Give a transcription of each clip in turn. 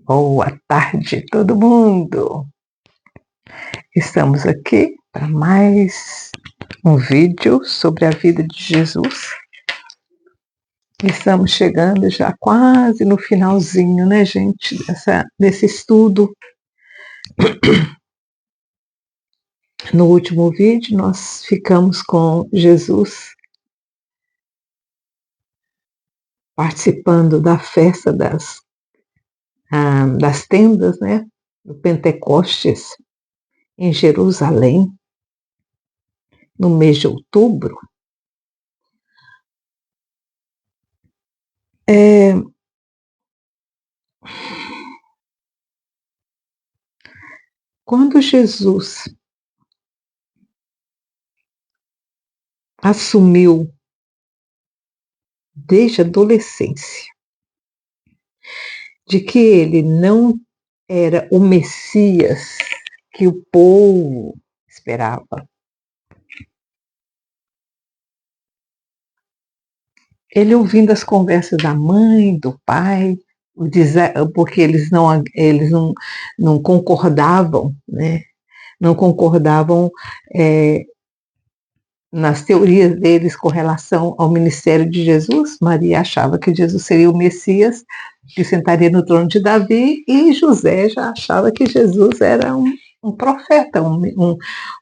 Boa tarde, todo mundo! Estamos aqui para mais um vídeo sobre a vida de Jesus. Estamos chegando já quase no finalzinho, né, gente, desse estudo. No último vídeo, nós ficamos com Jesus participando da festa das tendas, né, do Pentecostes, em Jerusalém, no mês de outubro. Quando Jesus assumiu desde a adolescência de que ele não era o Messias que o povo esperava. Ele ouvindo as conversas da mãe, do pai, porque eles não concordavam, né? Não concordavam nas teorias deles com relação ao ministério de Jesus. Maria achava que Jesus seria o Messias, que sentaria no trono de Davi, e José já achava que Jesus era um profeta,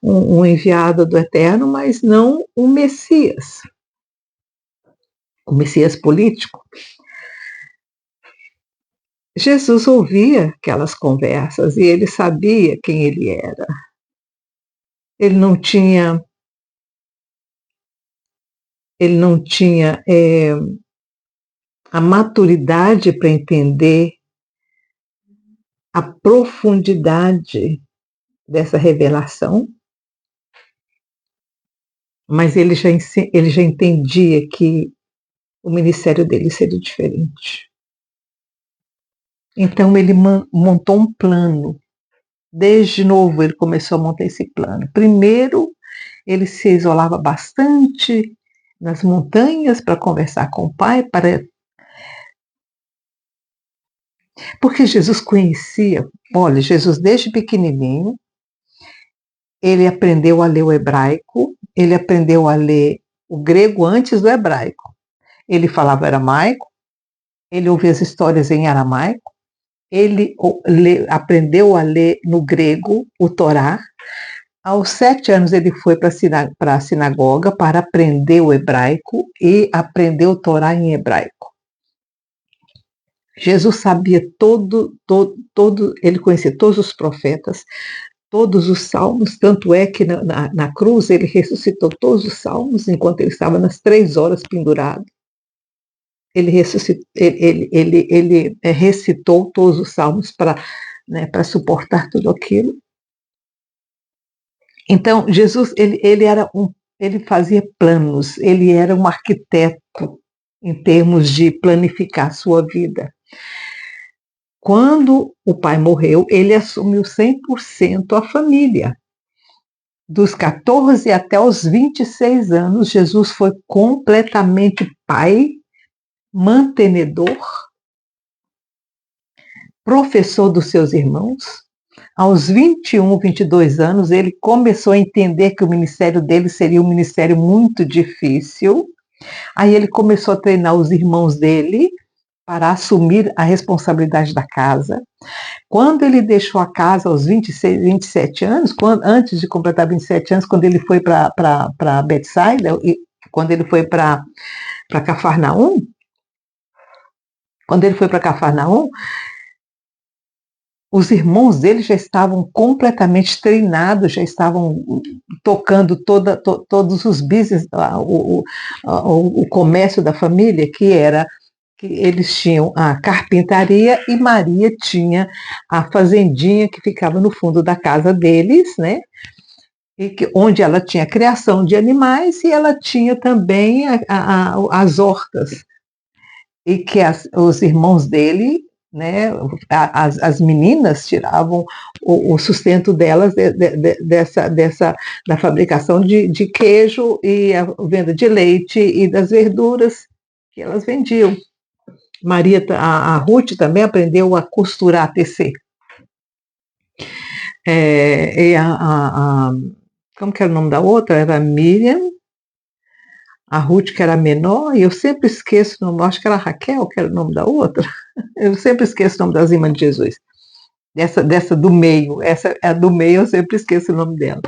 um enviado do Eterno, mas não o Messias político. Jesus ouvia aquelas conversas e ele sabia quem ele era. Ele não tinha a maturidade para entender a profundidade dessa revelação, mas ele já entendia que o ministério dele seria diferente. Então ele montou um plano. Desde novo ele começou a montar esse plano. Primeiro, ele se isolava bastante nas montanhas para conversar com o Pai, porque Jesus conhecia, olha, Jesus desde pequenininho, ele aprendeu a ler o hebraico, ele aprendeu a ler o grego antes do hebraico. Ele falava aramaico, ele ouvia as histórias em aramaico, ele aprendeu a ler no grego o Torá. Aos 7 anos ele foi para a sinagoga para aprender o hebraico e aprender o Torá em hebraico. Jesus sabia ele conhecia todos os profetas, todos os salmos, tanto é que na cruz ele ressuscitou todos os salmos enquanto ele estava nas 3 horas pendurado. Ele recitou todos os salmos para suportar tudo aquilo. Então, Jesus, ele fazia planos, ele era um arquiteto em termos de planificar a sua vida. Quando o pai morreu, ele assumiu 100% a família. Dos 14 até os 26 anos, Jesus foi completamente pai, mantenedor, professor dos seus irmãos. Aos 21, 22 anos, ele começou a entender que o ministério dele seria um ministério muito difícil. Aí ele começou a treinar os irmãos dele para assumir a responsabilidade da casa. Quando ele deixou a casa aos 26, 27 anos, antes de completar 27 anos, quando ele foi para Betsaida, quando ele foi para Cafarnaum, os irmãos dele já estavam completamente treinados, já estavam tocando todos os business, o comércio da família, que eles tinham a carpintaria e Maria tinha a fazendinha que ficava no fundo da casa deles, né? Onde ela tinha a criação de animais e ela tinha também as hortas. E que os irmãos dele, né, as meninas tiravam o sustento delas da fabricação de queijo e a venda de leite e das verduras que elas vendiam. A Ruth também aprendeu a costurar, a tecer. E como que era o nome da outra? Era Miriam, a Ruth, que era menor, e eu sempre esqueço o nome, acho que era Raquel, que era o nome da outra. Eu sempre esqueço o nome das irmãs de Jesus. Dessa do meio, essa é do meio, eu sempre esqueço o nome dela.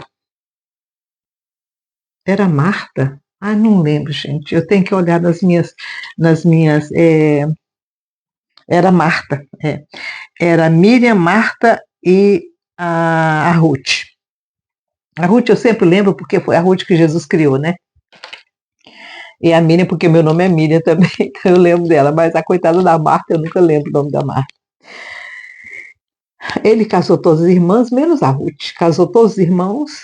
Era Marta? Ah, não lembro, gente. Eu tenho que olhar nas minhas. Era Marta. Era Miriam, Marta e a Ruth. A Ruth eu sempre lembro porque foi a Ruth que Jesus criou, né? E a Miriam, porque meu nome é Miriam também, então eu lembro dela. Mas a coitada da Marta, eu nunca lembro o nome da Marta. Ele casou todas as irmãs, menos a Ruth. Casou todos os irmãos.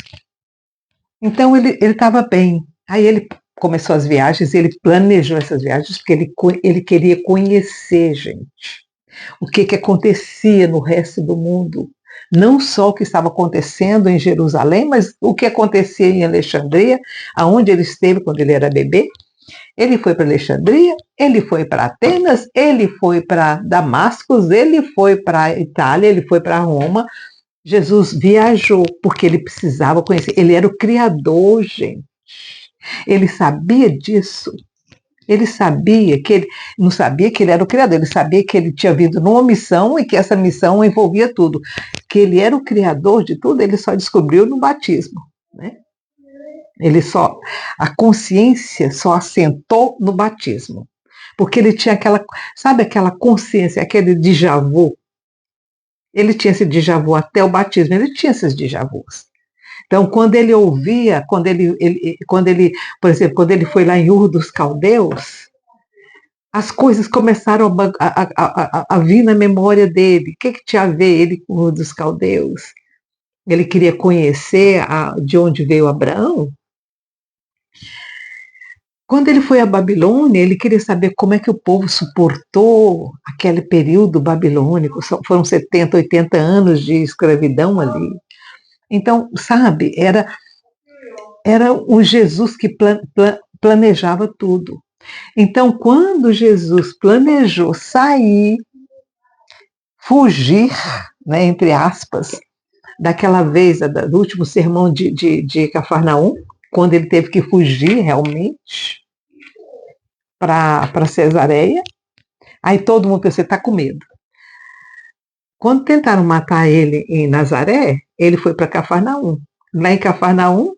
Então ele estava bem. Aí ele começou as viagens, ele planejou essas viagens, porque ele queria conhecer, gente, o que acontecia no resto do mundo. Não só o que estava acontecendo em Jerusalém, mas o que acontecia em Alexandria, aonde ele esteve quando ele era bebê. Ele foi para Alexandria, ele foi para Atenas, ele foi para Damasco, ele foi para Itália, ele foi para Roma. Jesus viajou porque ele precisava conhecer. Ele era o Criador, gente. Ele sabia disso. Ele sabia que ele não sabia que ele era o Criador, ele sabia que ele tinha vindo numa missão e que essa missão envolvia tudo. Que ele era o Criador de tudo, ele só descobriu no batismo, né? A consciência só assentou no batismo. Porque ele tinha aquela consciência, aquele déjà vu. Ele tinha esse déjà vu até o batismo, ele tinha esses déjà vus. Então, quando ele ouvia, por exemplo, quando ele foi lá em Ur dos Caldeus, as coisas começaram a vir na memória dele. O que tinha a ver ele com Ur dos Caldeus? Ele queria conhecer de onde veio Abraão. Quando ele foi à Babilônia, ele queria saber como é que o povo suportou aquele período babilônico. Foram 70, 80 anos de escravidão ali. Então, sabe, era um Jesus que planejava tudo. Então, quando Jesus planejou sair, fugir, né, entre aspas, daquela vez, do último sermão de Cafarnaum, quando ele teve que fugir realmente para Cesareia, aí todo mundo pensou, está com medo. Quando tentaram matar ele em Nazaré, ele foi para Cafarnaum. Lá em Cafarnaum,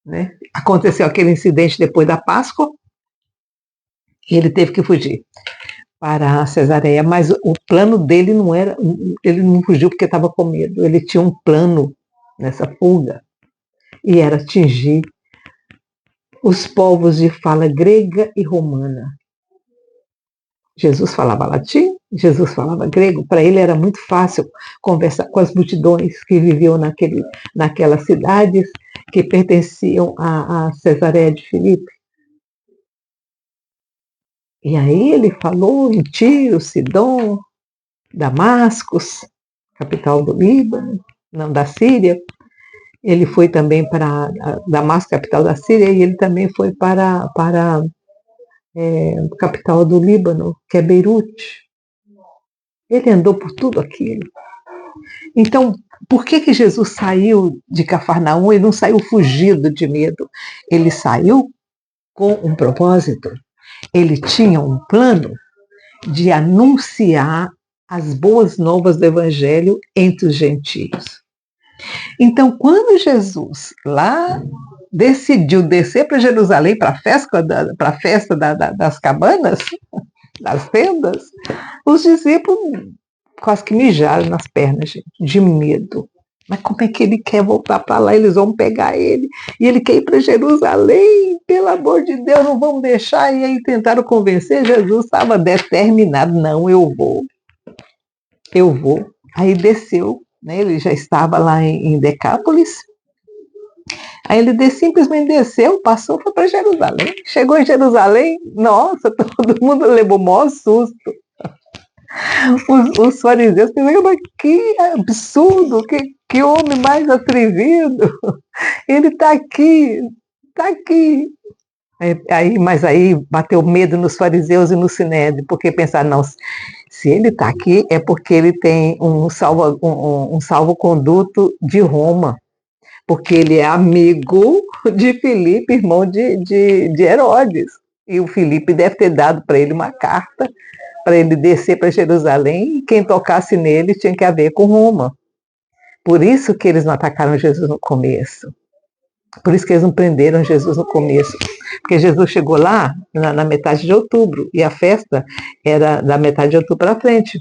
né, aconteceu aquele incidente depois da Páscoa, e ele teve que fugir para Cesareia, mas o plano dele não era, ele não fugiu porque estava com medo, ele tinha um plano nessa fuga, e era atingir os povos de fala grega e romana. Jesus falava latim, Jesus falava grego, para ele era muito fácil conversar com as multidões que viviam naquelas cidades que pertenciam a Cesareia de Filipe. E aí ele falou em Tiro, Sidom, Damascus, capital do Líbano, não, da Síria. Ele foi também para Damasco, capital da Síria, e ele também foi para a capital do Líbano, que é Beirute. Ele andou por tudo aquilo. Então, por que Jesus saiu de Cafarnaum e não saiu fugido de medo? Ele saiu com um propósito. Ele tinha um plano de anunciar as boas novas do Evangelho entre os gentios. Então, quando Jesus lá decidiu descer para Jerusalém para a festa das cabanas, das tendas, os discípulos quase que mijaram nas pernas, gente, de medo. Mas como é que ele quer voltar para lá? Eles vão pegar ele. E ele quer ir para Jerusalém. Pelo amor de Deus, não vamos deixar. E aí tentaram convencer. Jesus estava determinado. Não, eu vou. Eu vou. Aí desceu, né? Ele já estava lá em Decápolis. Aí ele simplesmente desceu, passou, foi para Jerusalém. Chegou em Jerusalém, nossa, todo mundo levou o maior susto. Os fariseus pensaram, mas que absurdo, que homem mais atrevido. Ele está aqui, Mas aí bateu medo nos fariseus e no sinédrio, porque pensaram, não, se ele está aqui é porque ele tem um salvo-conduto de Roma, porque ele é amigo de Filipe, irmão de Herodes. E o Filipe deve ter dado para ele uma carta para ele descer para Jerusalém, e quem tocasse nele tinha que haver com Roma. Por isso que eles não atacaram Jesus no começo. Por isso que eles não prenderam Jesus no começo. Porque Jesus chegou lá na metade de outubro, e a festa era da metade de outubro para frente.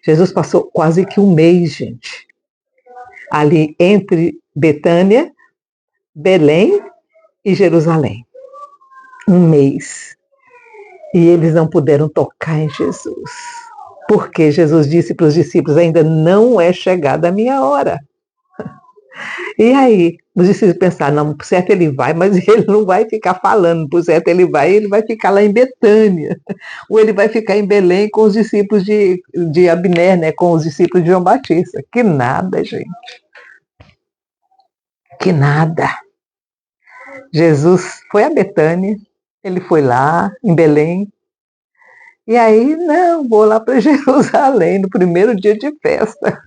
Jesus passou quase que um mês, gente, ali entre Betânia, Belém e Jerusalém. Um mês. E eles não puderam tocar em Jesus. Porque Jesus disse para os discípulos, ainda não é chegada a minha hora. E aí, os discípulos pensaram, não, por certo ele vai, mas ele não vai ficar falando, por certo ele vai ficar lá em Betânia. Ou ele vai ficar em Belém com os discípulos de Abner, né, com os discípulos de João Batista. Que nada, gente. Que nada. Jesus foi a Betânia, ele foi lá, em Belém, e aí, não, vou lá para Jerusalém, no primeiro dia de festa.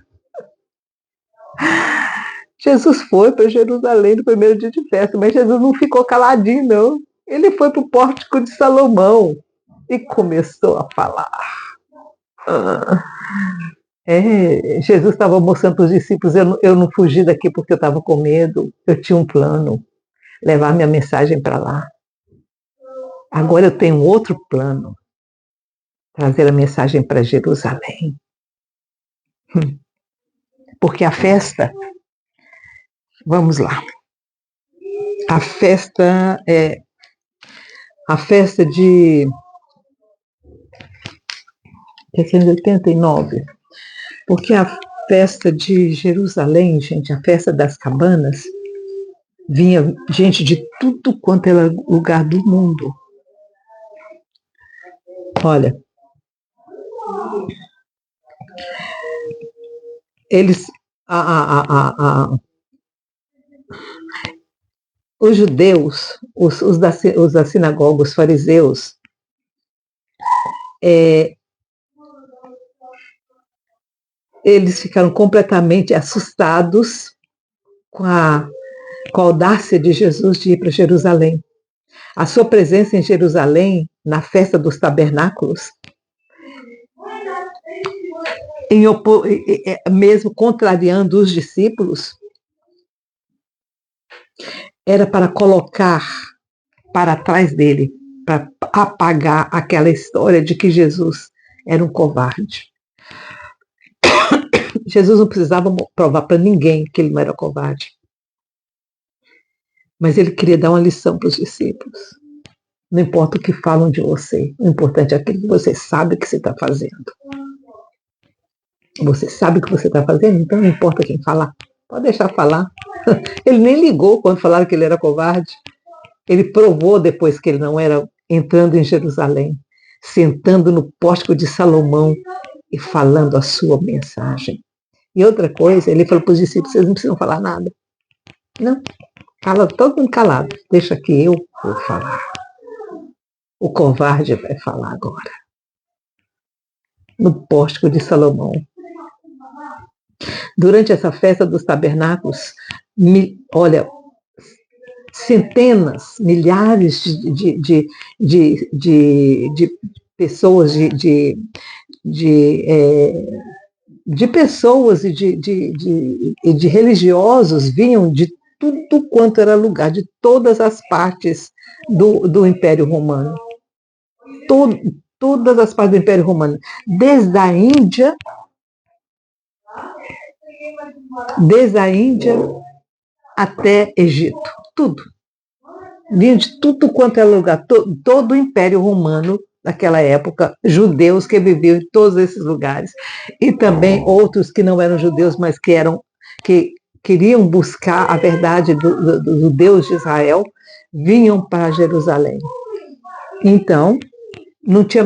Jesus foi para Jerusalém no primeiro dia de festa, mas Jesus não ficou caladinho, não. Ele foi para o pórtico de Salomão e começou a falar. Jesus estava mostrando para os discípulos, eu não fugi daqui porque eu estava com medo, eu tinha um plano, levar minha mensagem para lá. Agora eu tenho outro plano, trazer a mensagem para Jerusalém. Porque a festa, vamos lá, a festa de 789, porque a festa de Jerusalém, gente, a festa das cabanas, vinha gente de tudo quanto era lugar do mundo. Olha, eles, os judeus, os da sinagoga, os fariseus, eles ficaram completamente assustados com a audácia de Jesus de ir para Jerusalém. A sua presença em Jerusalém, na festa dos tabernáculos, mesmo contrariando os discípulos, era para colocar para trás dele, para apagar aquela história de que Jesus era um covarde. Jesus não precisava provar para ninguém que ele não era covarde. Mas ele queria dar uma lição para os discípulos. Não importa o que falam de você, o importante é aquilo que você sabe que você está fazendo. Você sabe o que você está fazendo, então não importa quem falar. Pode deixar falar. Ele nem ligou quando falaram que ele era covarde. Ele provou depois que ele não era, entrando em Jerusalém, sentando no pórtico de Salomão e falando a sua mensagem. E outra coisa, ele falou para os discípulos, vocês não precisam falar nada. Não, fala todo mundo calado, deixa que eu vou falar. O covarde vai falar agora. No pórtico de Salomão. Durante essa festa dos tabernáculos, olha, centenas, milhares de pessoas, de pessoas e de religiosos vinham de tudo quanto era lugar, de todas as partes do Império Romano. Todas as partes do Império Romano, desde a Índia até Egito, tudo. Vinha de tudo quanto era lugar, todo o Império Romano naquela época, judeus que viviam em todos esses lugares, e também outros que não eram judeus, mas que queriam buscar a verdade do Deus de Israel, vinham para Jerusalém. Então, não tinha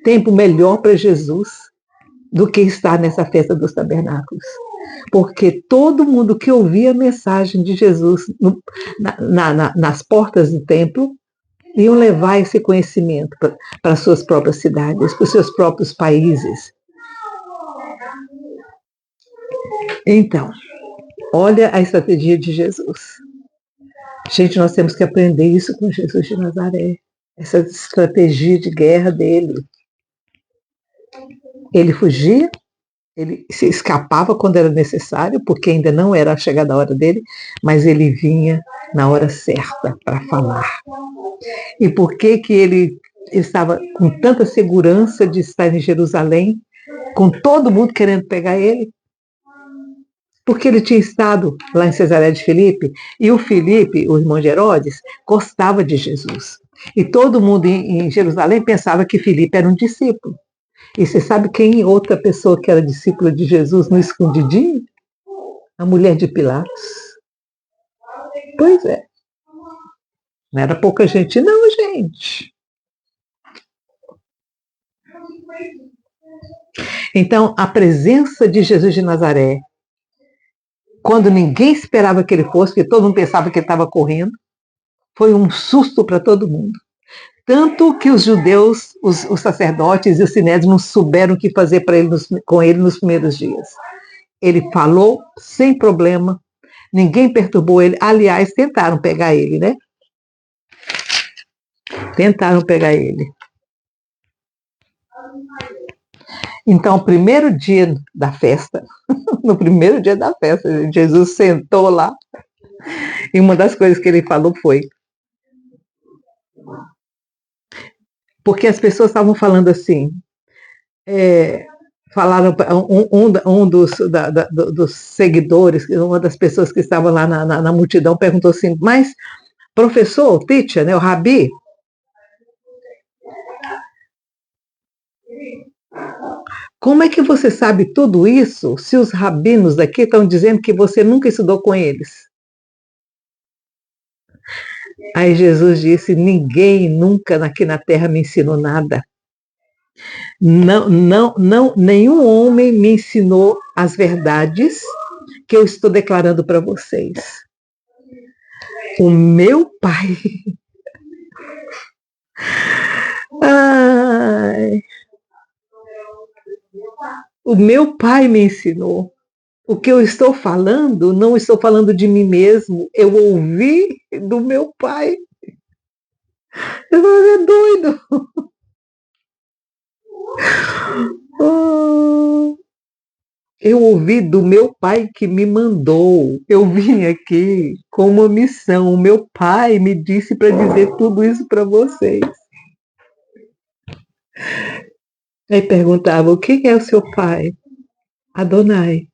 tempo melhor para Jesus do que estar nessa festa dos tabernáculos. Porque todo mundo que ouvia a mensagem de Jesus nas portas do templo Iam levar esse conhecimento para as suas próprias cidades, para os seus próprios países. Então, olha a estratégia de Jesus. Gente, nós temos que aprender isso com Jesus de Nazaré. Essa estratégia de guerra dele. Ele fugia, ele se escapava quando era necessário, porque ainda não era chegada a hora dele, mas ele vinha na hora certa para falar. E por que ele estava com tanta segurança de estar em Jerusalém, com todo mundo querendo pegar ele? Porque ele tinha estado lá em Cesareia de Filipe, e o Filipe, o irmão de Herodes, gostava de Jesus. E todo mundo em Jerusalém pensava que Filipe era um discípulo. E você sabe quem outra pessoa que era discípula de Jesus no escondidinho? A mulher de Pilatos. Pois é. Não era pouca gente, não, gente. Então, a presença de Jesus de Nazaré, quando ninguém esperava que ele fosse, porque todo mundo pensava que ele estava correndo, foi um susto para todo mundo. Tanto que os judeus, os sacerdotes e os sinédrios não souberam o que fazer com ele nos primeiros dias. Ele falou sem problema, ninguém perturbou ele. Aliás, tentaram pegar ele, né? Tentaram pegar ele. Então, no primeiro dia da festa, Jesus sentou lá e uma das coisas que ele falou foi: porque as pessoas estavam falando assim, falaram, um dos seguidores, uma das pessoas que estavam lá na multidão perguntou assim: mas professor, teacher, né, o rabi, como é que você sabe tudo isso se os rabinos daqui estão dizendo que você nunca estudou com eles? Aí Jesus disse: ninguém nunca aqui na terra me ensinou nada. Não, nenhum homem me ensinou as verdades que eu estou declarando para vocês. O meu Pai. Ai, o meu Pai me ensinou. O que eu estou falando, não estou falando de mim mesmo. Eu ouvi do meu Pai. Eu falei: é doido. Eu ouvi do meu Pai que me mandou. Eu vim aqui com uma missão. O meu Pai me disse para dizer tudo isso para vocês. Aí perguntava: o que é o seu pai? Adonai.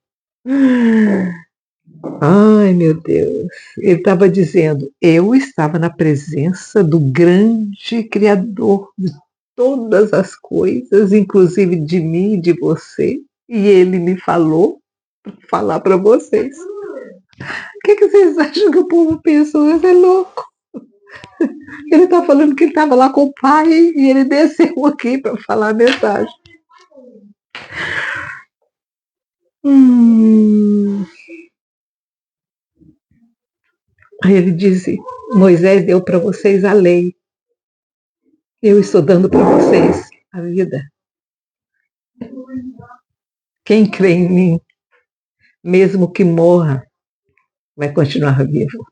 Ai, meu Deus. Ele estava dizendo: eu estava na presença do grande Criador de todas as coisas, inclusive de mim e de você, e ele me falou para falar para vocês. O que vocês acham que o povo pensou? Você é louco. Ele está falando que ele estava lá com o pai e ele desceu aqui para falar a mensagem. Aí ele disse: Moisés deu para vocês a lei. Eu estou dando para vocês a vida. Quem crê em mim, mesmo que morra, vai continuar vivo.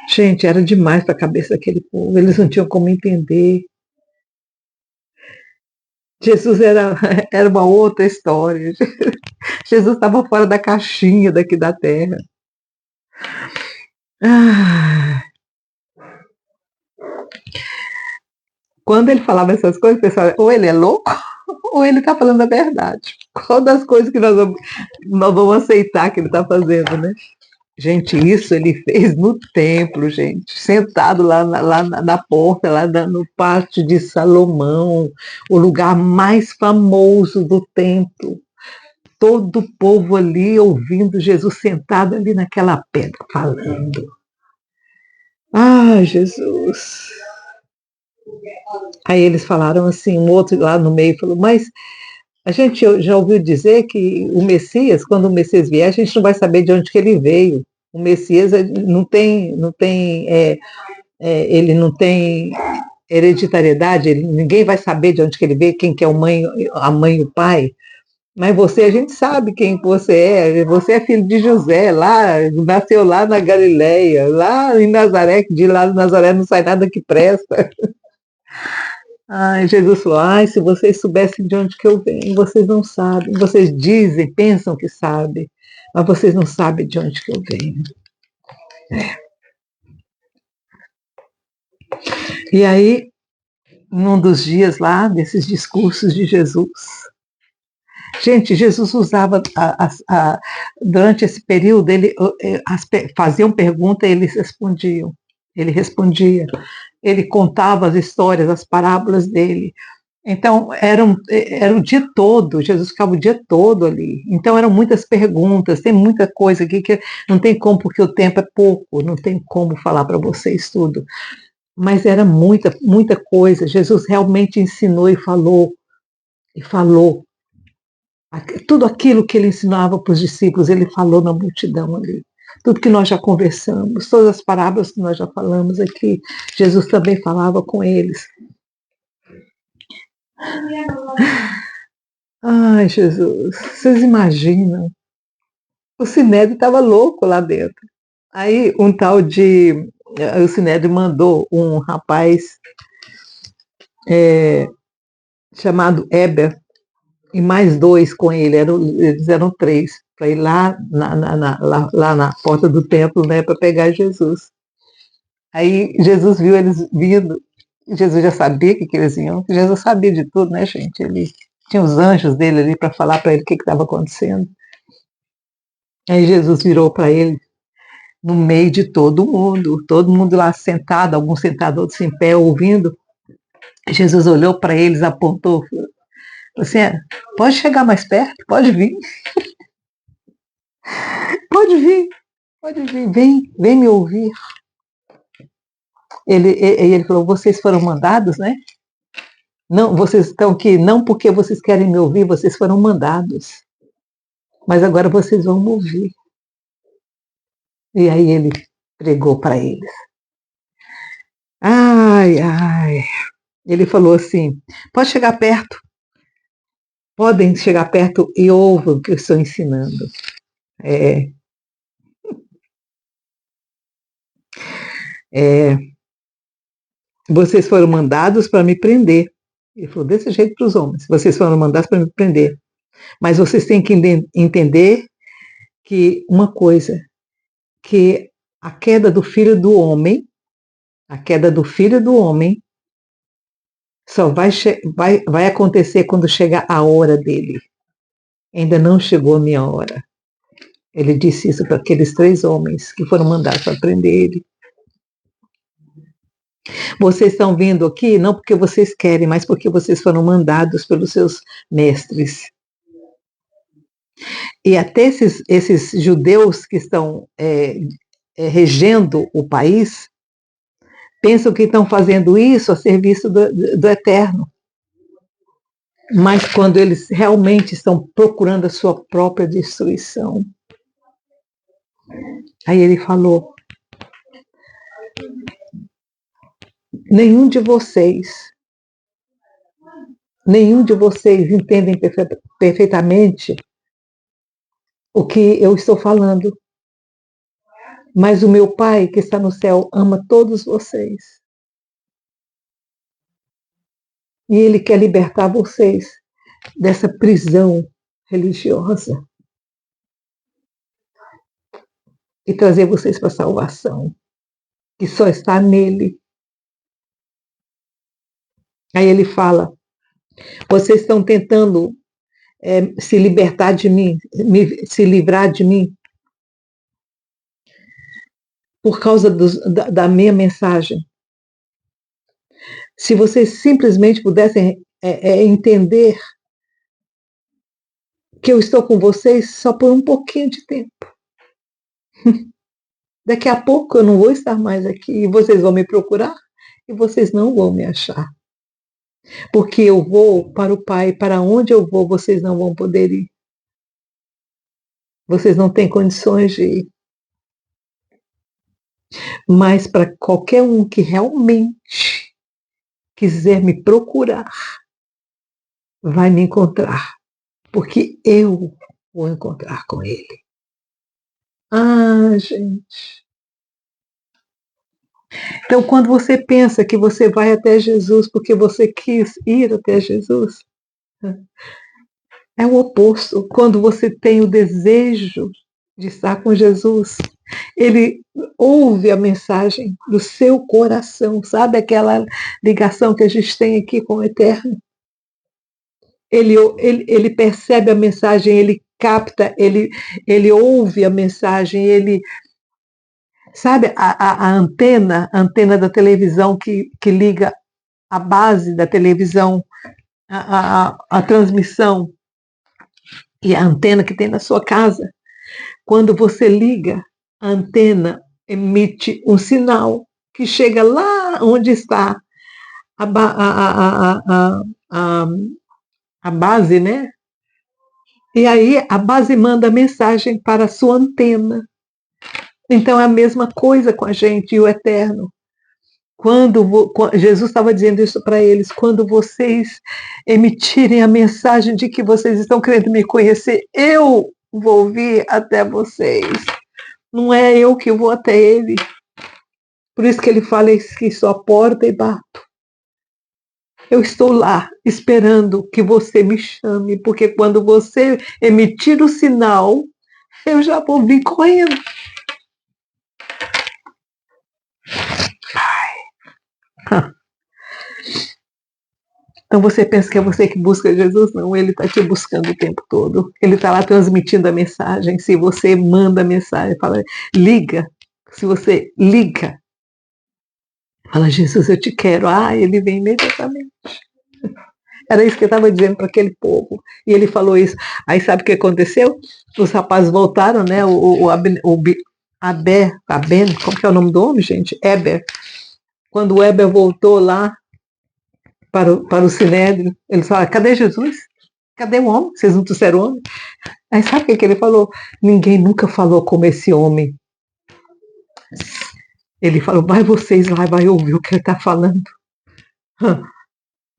Gente, era demais para a cabeça daquele povo. Eles não tinham como entender. Jesus era uma outra história. Jesus estava fora da caixinha daqui da terra. Quando ele falava essas coisas, o pessoal, ou ele é louco, ou ele está falando a verdade. Qual das coisas que nós vamos aceitar que ele está fazendo, né? Gente, isso ele fez no templo, gente, sentado lá na porta, lá no pátio de Salomão, o lugar mais famoso do templo. Todo o povo ali ouvindo Jesus sentado ali naquela pedra, falando. Ah, Jesus! Aí eles falaram assim, um outro lá no meio falou: mas a gente já ouviu dizer que o Messias, quando o Messias vier, a gente não vai saber de onde que ele veio. O Messias não tem ele não tem hereditariedade, ninguém vai saber de onde que ele veio, quem que é a mãe e o pai. Mas você, a gente sabe quem você é. Você é filho de José, nasceu lá na Galileia, lá em Nazaré, que de lá de Nazaré não sai nada que presta. Ai, Jesus falou, ai, se vocês soubessem de onde que eu venho, vocês não sabem. Vocês dizem, pensam que sabem, mas vocês não sabem de onde que eu venho. E aí, num dos dias lá, desses discursos de Jesus, gente, Jesus usava, durante esse período, faziam pergunta e eles respondiam. Ele respondia, ele contava as histórias, as parábolas dele. Então, era o dia todo, Jesus ficava o dia todo ali. Então, eram muitas perguntas, tem muita coisa aqui que não tem como, porque o tempo é pouco, não tem como falar para vocês tudo. Mas era muita, muita coisa. Jesus realmente ensinou e falou. E falou. Tudo aquilo que ele ensinava para os discípulos, ele falou na multidão ali. Tudo que nós já conversamos, todas as parábolas que nós já falamos aqui, Jesus também falava com eles. Ai, Jesus, vocês imaginam? O Sinédrio estava louco lá dentro. Aí o Sinédrio mandou um rapaz chamado Heber, e mais 2 com ele, eles eram 3, para ir lá na porta do templo, né, para pegar Jesus. Aí Jesus viu eles vindo, Jesus já sabia que eles iam, Jesus sabia de tudo, né, gente? Ele tinha os anjos dele ali para falar para ele o que estava acontecendo. Aí Jesus virou para ele, no meio de todo mundo lá sentado, alguns sentados, outros em pé, ouvindo. Jesus olhou para eles, apontou, falou assim, pode chegar mais perto, pode vir. Pode vir, vem me ouvir. Ele falou, vocês foram mandados, né? Não, vocês estão aqui não porque vocês querem me ouvir, vocês foram mandados. Mas agora vocês vão me ouvir. E aí ele pregou para eles. Ai, ai. Ele falou assim, pode chegar perto. Podem chegar perto e ouvam o que eu estou ensinando. Vocês foram mandados para me prender. Ele falou desse jeito para os homens. Vocês foram mandados para me prender. Mas vocês têm que entender que uma coisa, que a queda do filho do homem só vai acontecer quando chegar a hora dele. Ainda não chegou a minha hora. Ele disse isso para aqueles 3 homens que foram mandados para prender ele. Vocês estão vindo aqui não porque vocês querem, mas porque vocês foram mandados pelos seus mestres. E até esses judeus que estão regendo o país, pensam que estão fazendo isso a serviço do Eterno. Mas quando eles realmente estão procurando a sua própria destruição. Aí ele falou, nenhum de vocês entendem perfeitamente o que eu estou falando. Mas o meu Pai que está no céu ama todos vocês. E Ele quer libertar vocês dessa prisão religiosa e trazer vocês para a salvação, que só está nele. Aí ele fala, vocês estão tentando se libertar de mim, se livrar de mim, por causa da minha mensagem. Se vocês simplesmente pudessem entender que eu estou com vocês só por um pouquinho de tempo. Daqui a pouco eu não vou estar mais aqui e vocês vão me procurar e vocês não vão me achar. Porque eu vou para o Pai, para onde eu vou, vocês não vão poder ir. Vocês não têm condições de ir. Mas para qualquer um que realmente quiser me procurar, vai me encontrar, porque eu vou encontrar com ele. Ah, gente. Então, quando você pensa que você vai até Jesus porque você quis ir até Jesus, é o oposto. Quando você tem o desejo de estar com Jesus, ele ouve a mensagem do seu coração, sabe aquela ligação que a gente tem aqui com o Eterno? Ele percebe a mensagem, ele capta, ele ouve a mensagem, ele sabe a antena da televisão que liga a base da televisão, a transmissão e a antena que tem na sua casa. Quando você liga, a antena emite um sinal que chega lá onde está a, a base, né? E aí a base manda mensagem para a sua antena. Então é a mesma coisa com a gente e o Eterno. Quando Jesus estava dizendo isso para eles, quando vocês emitirem a mensagem de que vocês estão querendo me conhecer, eu vou vir até vocês. Não é eu que vou até ele. Por isso que ele fala que só a porta e bato. Eu estou lá esperando que você me chame, porque quando você emitir o sinal, eu já vou vir correndo. Então você pensa que é você que busca Jesus? Não, ele está te buscando o tempo todo. Ele está lá transmitindo a mensagem. Se você manda a mensagem, fala, liga. Se você liga, fala, Jesus, eu te quero. Ah, ele vem imediatamente. Era isso que ele estava dizendo para aquele povo. E ele falou isso. Aí sabe o que aconteceu? Os rapazes voltaram, né? Aber, como que é o nome do homem, gente? Eber. Quando o Eber voltou lá para o Sinédrio, eles falaram, cadê Jesus? Cadê o homem? Vocês não trouxeram o homem? Aí sabe o que ele falou? Ninguém nunca falou como esse homem. Ele falou, vai vocês lá, vai ouvir o que ele está falando.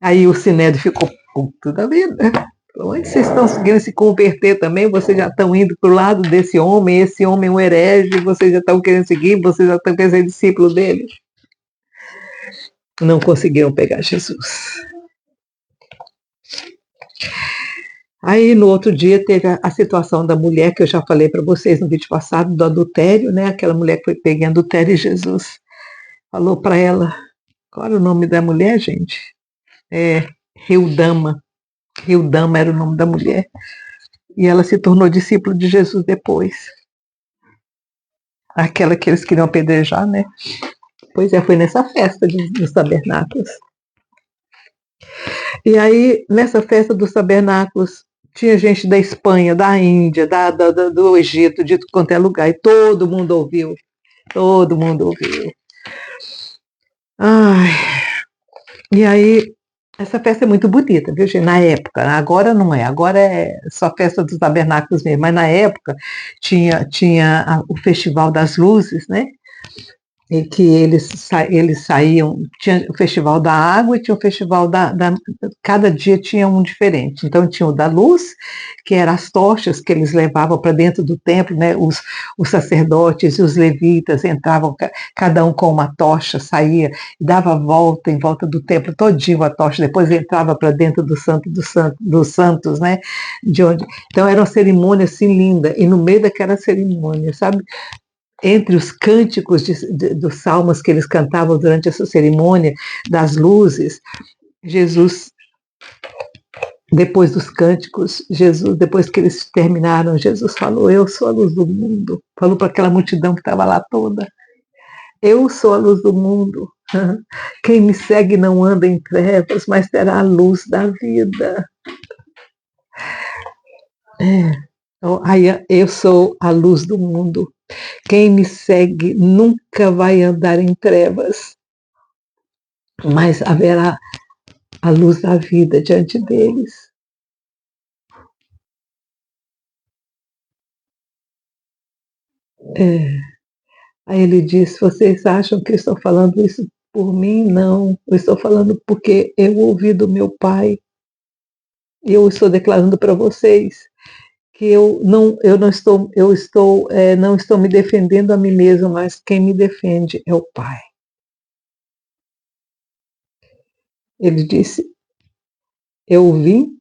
Aí o Sinédrio ficou puto da vida. Onde vocês estão conseguindo se converter também? Vocês já estão indo para o lado desse homem, esse homem é um herege, vocês já estão querendo seguir, vocês já estão querendo ser discípulo dele. Não conseguiram pegar Jesus. Aí no outro dia teve a situação da mulher que eu já falei para vocês no vídeo passado, do adultério, né? Aquela mulher que foi pega em adultério e Jesus falou para ela, qual era o nome da mulher, gente? Reudama. Reudama era o nome da mulher. E ela se tornou discípulo de Jesus depois. Aquela que eles queriam apedrejar, né? Pois é, foi nessa festa dos tabernáculos. E aí, nessa festa dos tabernáculos, tinha gente da Espanha, da Índia, do Egito, de tudo quanto é lugar, e todo mundo ouviu. Todo mundo ouviu. Ai, e aí, essa festa é muito bonita, viu, gente? Na época, agora não é, agora é só festa dos tabernáculos mesmo, mas na época tinha o Festival das Luzes, né? Em que eles saíam, tinha o Festival da Água e tinha o Festival cada dia tinha um diferente. Então tinha o da luz, que eram as tochas que eles levavam para dentro do templo, né? Os sacerdotes e os levitas entravam, cada um com uma tocha, saía, dava a volta em volta do templo todinho a tocha, depois entrava para dentro dos santos, né? Então era uma cerimônia assim linda, e no meio daquela cerimônia, sabe? Entre os cânticos dos salmos que eles cantavam durante essa cerimônia das luzes, Jesus, depois dos cânticos, Jesus, depois que eles terminaram, Jesus falou, eu sou a luz do mundo. Falou para aquela multidão que estava lá toda. Eu sou a luz do mundo. Quem me segue não anda em trevas, mas terá a luz da vida. Aí eu sou a luz do mundo. Quem me segue nunca vai andar em trevas, mas haverá a luz da vida diante deles. Aí ele disse: vocês acham que eu estou falando isso por mim? Não, eu estou falando porque eu ouvi do meu pai. E eu estou declarando para vocês que não estou me defendendo a mim mesmo, mas quem me defende é o Pai. Ele disse: eu vim,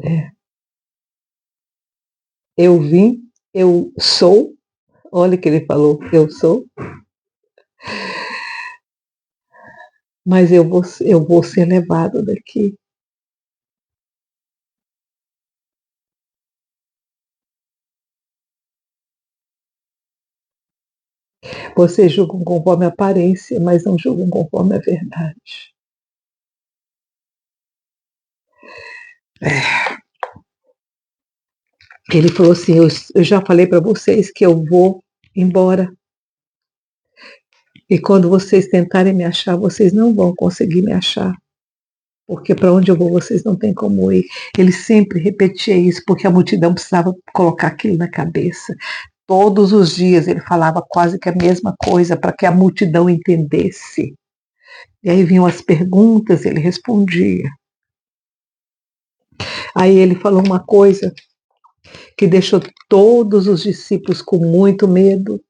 é, eu vim, eu sou. Olha o que ele falou: eu sou, mas eu vou ser levado daqui. Vocês julgam conforme a aparência, mas não julgam conforme a verdade. É. Ele falou assim: eu já falei para vocês que eu vou embora. E quando vocês tentarem me achar, vocês não vão conseguir me achar. Porque para onde eu vou, vocês não têm como ir. Ele sempre repetia isso, porque a multidão precisava colocar aquilo na cabeça. Todos os dias ele falava quase que a mesma coisa para que a multidão entendesse. E aí vinham as perguntas, ele respondia. Aí ele falou uma coisa que deixou todos os discípulos com muito medo.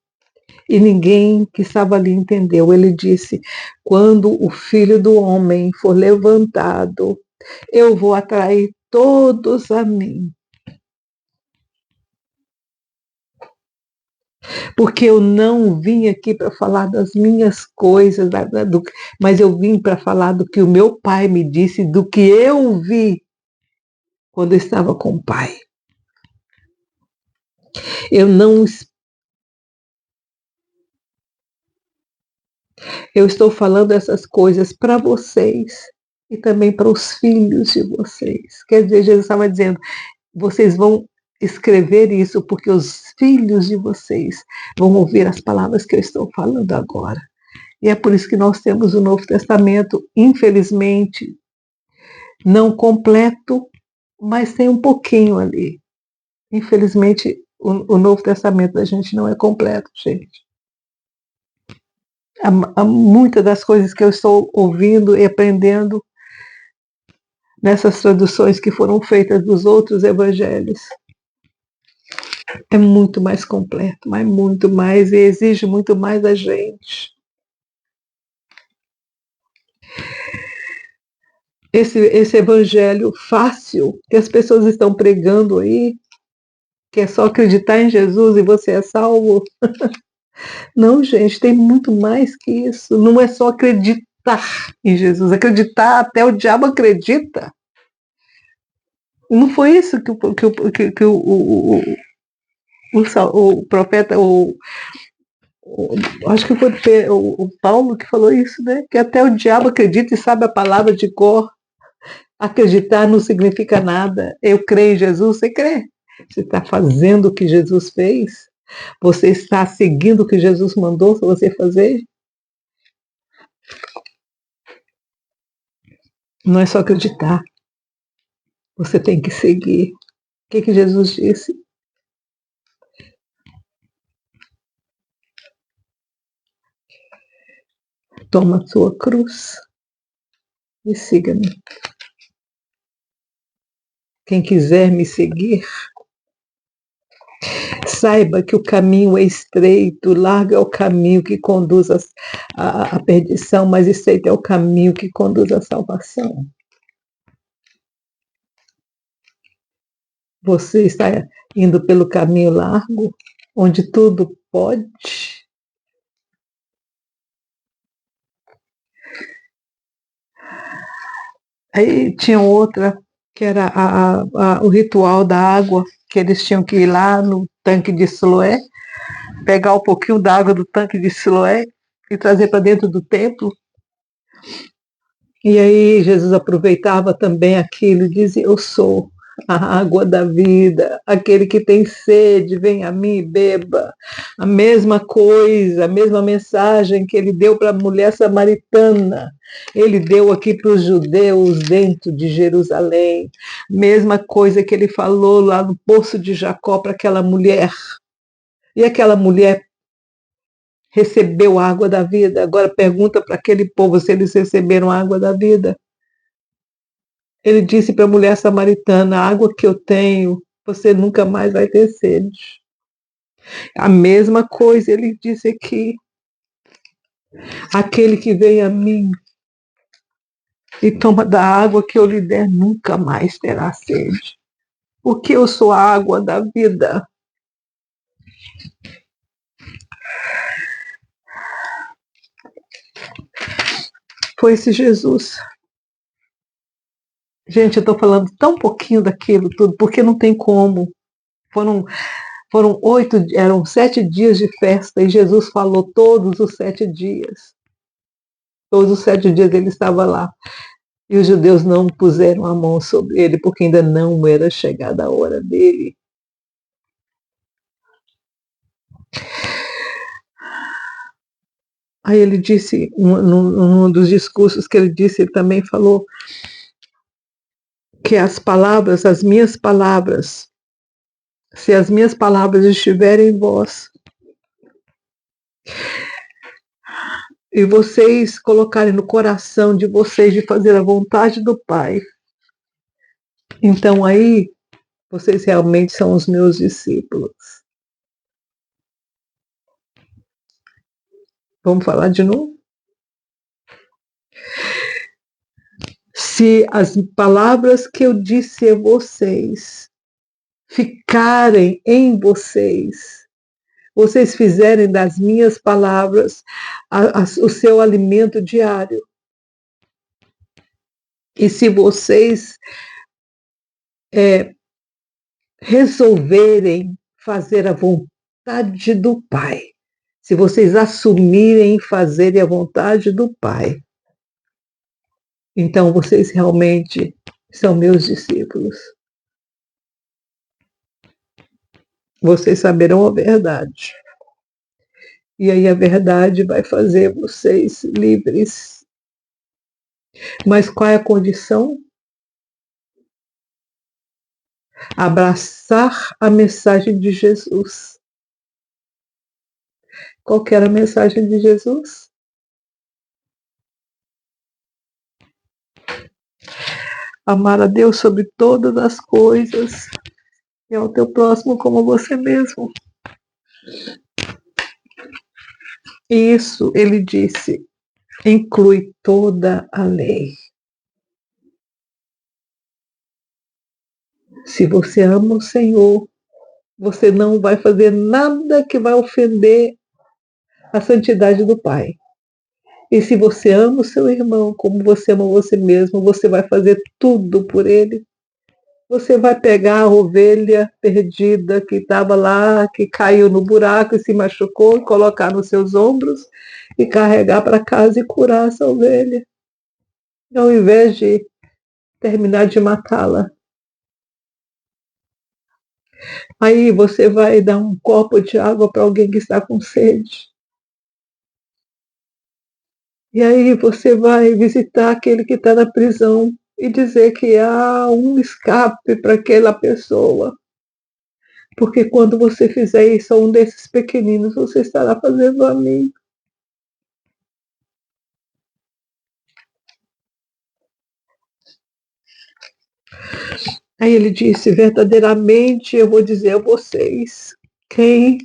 E ninguém que estava ali entendeu. Ele disse: quando o Filho do Homem for levantado, eu vou atrair todos a mim. Porque eu não vim aqui para falar das minhas coisas, mas eu vim para falar do que o meu pai me disse, do que eu vi quando eu estava com o pai. Eu não Eu estou falando essas coisas para vocês e também para os filhos de vocês. Quer dizer, Jesus estava dizendo: vocês vão escrever isso porque os filhos de vocês vão ouvir as palavras que eu estou falando agora. E é por isso que nós temos o Novo Testamento, infelizmente, não completo, mas tem um pouquinho ali. Infelizmente, o Novo Testamento da gente não é completo, gente. Há muitas das coisas que eu estou ouvindo e aprendendo nessas traduções que foram feitas dos outros evangelhos. É muito mais completo, mas muito mais, e exige muito mais da gente. Esse evangelho fácil que as pessoas estão pregando aí, que é só acreditar em Jesus e você é salvo. Não, gente, tem muito mais que isso. Não é só acreditar em Jesus. Acreditar, até o diabo acredita. Não foi isso que o profeta, acho que foi o Paulo que falou isso, né? Que até o diabo acredita e sabe a palavra de cor. Acreditar não significa nada. Eu creio em Jesus, você crê. Você está fazendo o que Jesus fez? Você está seguindo o que Jesus mandou você fazer? Não é só acreditar. Você tem que seguir. O que Jesus disse? Toma a sua cruz e siga-me. Quem quiser me seguir, saiba que o caminho é estreito, largo é o caminho que conduz à perdição, mas estreito é o caminho que conduz à salvação. Você está indo pelo caminho largo, onde tudo pode. Aí tinha outra, que era o ritual da água, que eles tinham que ir lá no tanque de Siloé, pegar um pouquinho da água do tanque de Siloé e trazer para dentro do templo. E aí Jesus aproveitava também aquilo e dizia: eu sou. a água da vida. Aquele que tem sede, vem a mim e beba. A mesma coisa, a mesma mensagem que ele deu para a mulher samaritana, ele deu aqui para os judeus dentro de Jerusalém. Mesma coisa que ele falou lá no poço de Jacó para aquela mulher. E aquela mulher recebeu a água da vida. Agora pergunta para aquele povo se eles receberam a água da vida. Ele disse para a mulher samaritana: a água que eu tenho, você nunca mais vai ter sede. A mesma coisa ele disse aqui: aquele que vem a mim e toma da água que eu lhe der, nunca mais terá sede. Porque eu sou a água da vida. Foi esse Jesus. Gente, eu estou falando tão pouquinho daquilo tudo, porque não tem como. Foram 7 dias de festa e Jesus falou todos os 7 dias. Todos os 7 dias ele estava lá. E os judeus não puseram a mão sobre ele, porque ainda não era chegada a hora dele. Aí ele disse, num dos discursos que ele disse, ele também falou que as minhas palavras, se as minhas palavras estiverem em vós, e vocês colocarem no coração de vocês de fazer a vontade do Pai, então aí vocês realmente são os meus discípulos. Vamos falar de novo? Se as palavras que eu disse a vocês ficarem em vocês, vocês fizerem das minhas palavras o seu alimento diário. E se vocês resolverem fazer a vontade do Pai, se vocês assumirem fazerem a vontade do Pai, então vocês realmente são meus discípulos. Vocês saberão a verdade. E aí a verdade vai fazer vocês livres. Mas qual é a condição? Abraçar a mensagem de Jesus. Qual que era a mensagem de Jesus? Amar a Deus sobre todas as coisas e ao teu próximo como você mesmo. Isso, ele disse, inclui toda a lei. Se você ama o Senhor, você não vai fazer nada que vai ofender a santidade do Pai. E se você ama o seu irmão como você ama você mesmo, você vai fazer tudo por ele. Você vai pegar a ovelha perdida que estava lá, que caiu no buraco e se machucou, colocar nos seus ombros e carregar para casa e curar essa ovelha. Ao invés de terminar de matá-la. Aí você vai dar um copo de água para alguém que está com sede. E aí você vai visitar aquele que está na prisão e dizer que há um escape para aquela pessoa. Porque quando você fizer isso a um desses pequeninos, você estará fazendo a mim. Aí ele disse, verdadeiramente eu vou dizer a vocês, quem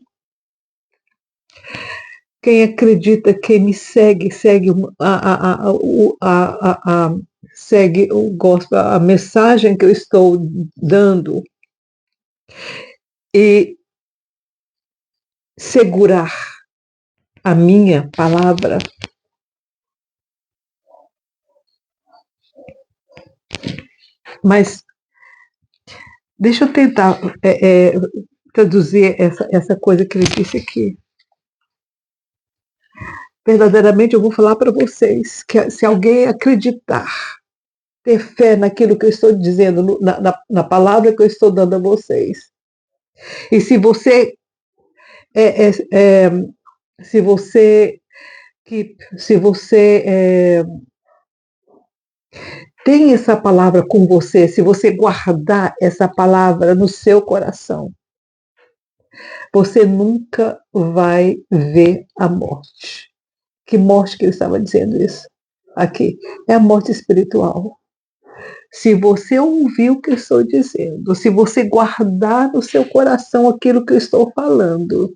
acredita, quem me segue, segue segue o gospel, a mensagem que eu estou dando e segurar a minha palavra, mas deixa eu tentar traduzir essa coisa que ele disse aqui. Verdadeiramente eu vou falar para vocês que se alguém acreditar ter fé naquilo que eu estou dizendo, na palavra que eu estou dando a vocês. E se você é, é, é, se você se você tem essa palavra com você, se você guardar essa palavra no seu coração, você nunca vai ver a morte. Que morte que ele estava dizendo isso? Aqui, é a morte espiritual. Se você ouvir o que eu estou dizendo, se você guardar no seu coração aquilo que eu estou falando,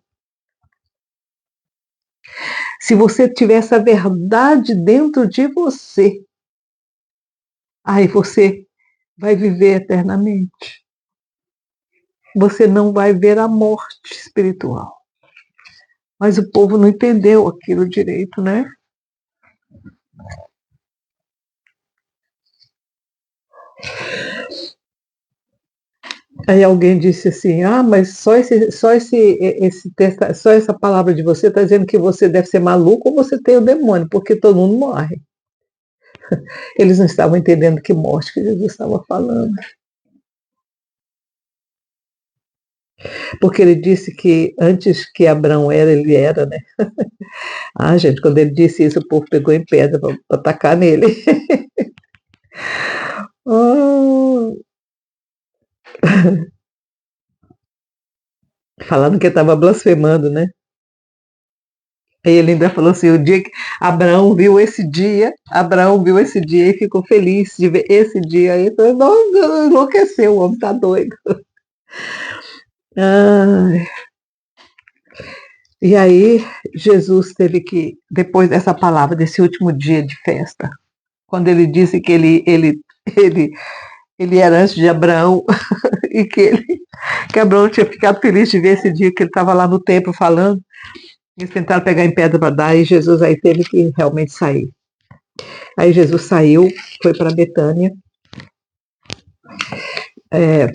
se você tiver essa verdade dentro de você, aí você vai viver eternamente. Você não vai ver a morte espiritual. Mas o povo não entendeu aquilo direito, né? Aí alguém disse assim: ah, mas só essa palavra de você está dizendo que você deve ser maluco ou você tem o demônio, porque todo mundo morre. Eles não estavam entendendo que morte que Jesus estava falando. Porque ele disse que antes que Abraão era, ele era, né? Ah, gente, quando ele disse isso, o povo pegou em pedra para atacar nele. Oh. Falando que estava blasfemando, né? E ele ainda falou assim, o dia que Abraão viu esse dia e ficou feliz de ver esse dia aí. Não, enlouqueceu, o homem tá doido. Ai. E aí Jesus teve que, depois dessa palavra, desse último dia de festa, quando ele disse que ele era antes de Abraão e que Abraão tinha ficado feliz de ver esse dia que ele estava lá no templo falando, eles tentaram pegar em pedra para dar e Jesus aí teve que realmente sair. Aí Jesus saiu, foi para Betânia,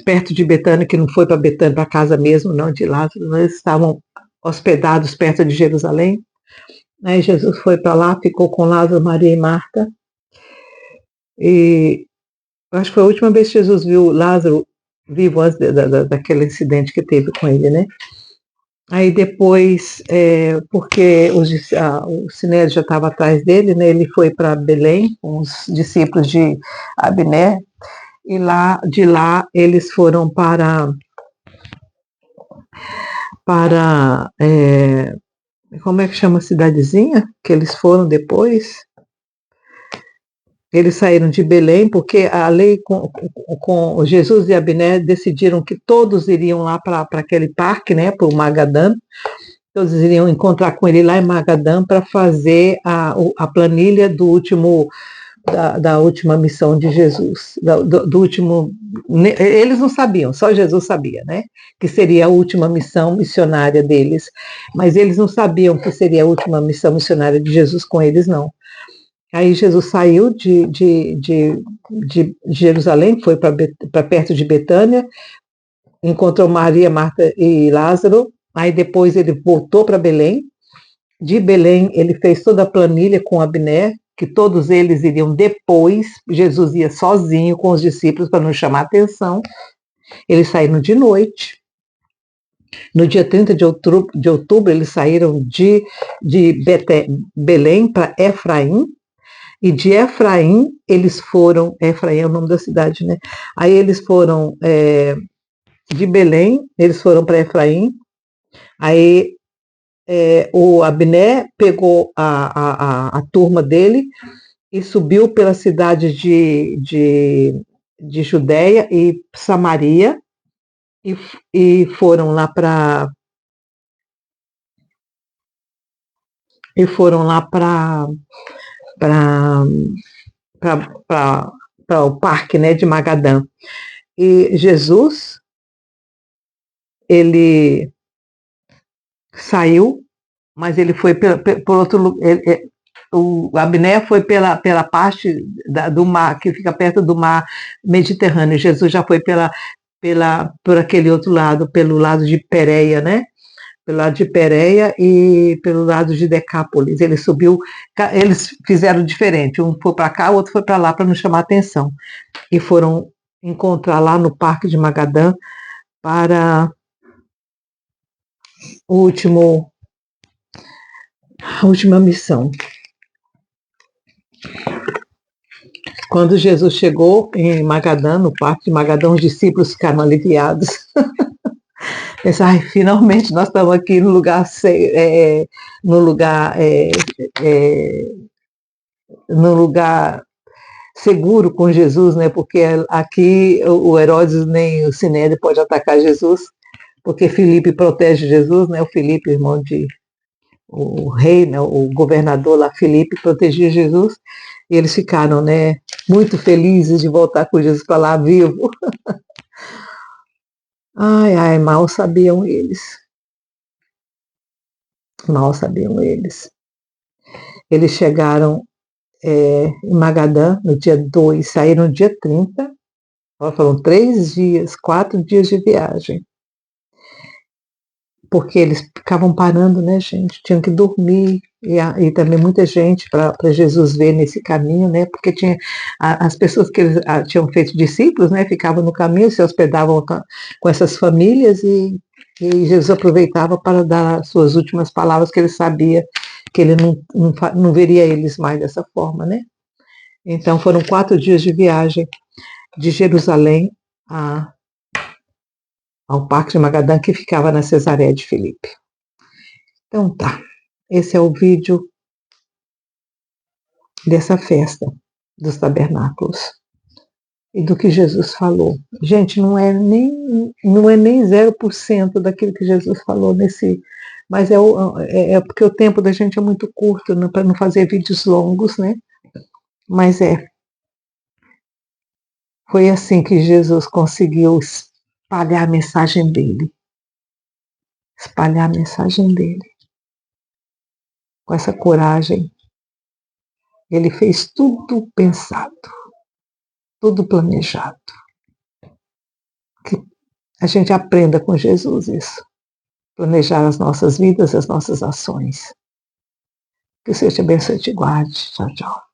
perto de Betânia, que não foi para Betânia, para casa mesmo, não, de Lázaro, eles estavam hospedados perto de Jerusalém. Aí Jesus foi para lá, ficou com Lázaro, Maria e Marta. E acho que foi a última vez que Jesus viu Lázaro vivo antes daquele incidente que teve com ele, né? Aí depois, porque o Sinédrio já estava atrás dele, né? Ele foi para Belém com os discípulos de Abiné, e de lá eles foram para como é que chama a cidadezinha que eles foram depois? Eles saíram de Belém porque a lei com Jesus e Abiné decidiram que todos iriam lá para aquele parque, né, para o Magadã. Todos iriam encontrar com ele lá em Magadã para fazer a planilha da última missão de Jesus, do último. Eles não sabiam, só Jesus sabia, né? Que seria a última missão missionária deles, mas eles não sabiam que seria a última missão missionária de Jesus com eles, não. Aí Jesus saiu de Jerusalém, foi para perto de Betânia, encontrou Maria, Marta e Lázaro. Aí depois ele voltou para Belém. De Belém ele fez toda a planilha com Abiné, que todos eles iriam depois. Jesus ia sozinho com os discípulos para não chamar atenção. Eles saíram de noite. No dia 30 de outubro eles saíram de Belém para Efraim. E de Efraim, eles foram. Efraim é o nome da cidade, né? Aí eles foram de Belém, eles foram para Efraim. Aí o Abiné pegou a turma dele e subiu pela cidade de Judéia e Samaria e foram lá para. E foram lá para o parque, né, de Magadã. E Jesus, ele saiu, mas ele foi por outro lugar. O Abiné foi pela parte do mar, que fica perto do mar Mediterrâneo. Jesus já foi por aquele outro lado, pelo lado de Pérea, né? pelo lado de Pérea e pelo lado de Decápolis. Ele subiu, eles fizeram diferente, um foi para cá, o outro foi para lá para não chamar atenção. E foram encontrar lá no Parque de Magadã para a última missão. Quando Jesus chegou em Magadã, no Parque de Magadã, os discípulos ficaram aliviados. Pensaram, finalmente nós estamos aqui no lugar, no lugar seguro com Jesus, né? Porque aqui o Herodes nem o Sinédrio pode atacar Jesus, porque Filipe protege Jesus, né? O Filipe, irmão de o rei, né? O governador lá, Filipe, protegia Jesus, e eles ficaram, né? Muito felizes de voltar com Jesus para lá vivo. Ai, ai, mal sabiam eles. Mal sabiam eles. Eles chegaram em Magadã no dia 2, saíram no dia 30. Foram 3 dias, 4 dias de viagem. Porque eles ficavam parando, né, gente? Tinham que dormir. E também muita gente para Jesus ver nesse caminho, né? Porque tinha as pessoas que eles tinham feito discípulos, né? Ficavam no caminho, se hospedavam com essas famílias e Jesus aproveitava para dar as suas últimas palavras, que ele sabia que ele não veria eles mais dessa forma, né? Então foram 4 dias de viagem de Jerusalém ao Parque de Magadã, que ficava na Cesareia de Filipe. Então tá, esse é o vídeo dessa festa dos tabernáculos e do que Jesus falou. Gente, não é nem 0% daquilo que Jesus falou mas é porque o tempo da gente é muito curto, né, para não fazer vídeos longos, né? Mas foi assim que Jesus conseguiu espalhar a mensagem dele. Espalhar a mensagem dele. Com essa coragem, ele fez tudo pensado, tudo planejado. Que a gente aprenda com Jesus isso. Planejar as nossas vidas, as nossas ações. Que o Senhor te abençoe e te guarde. Tchau, tchau.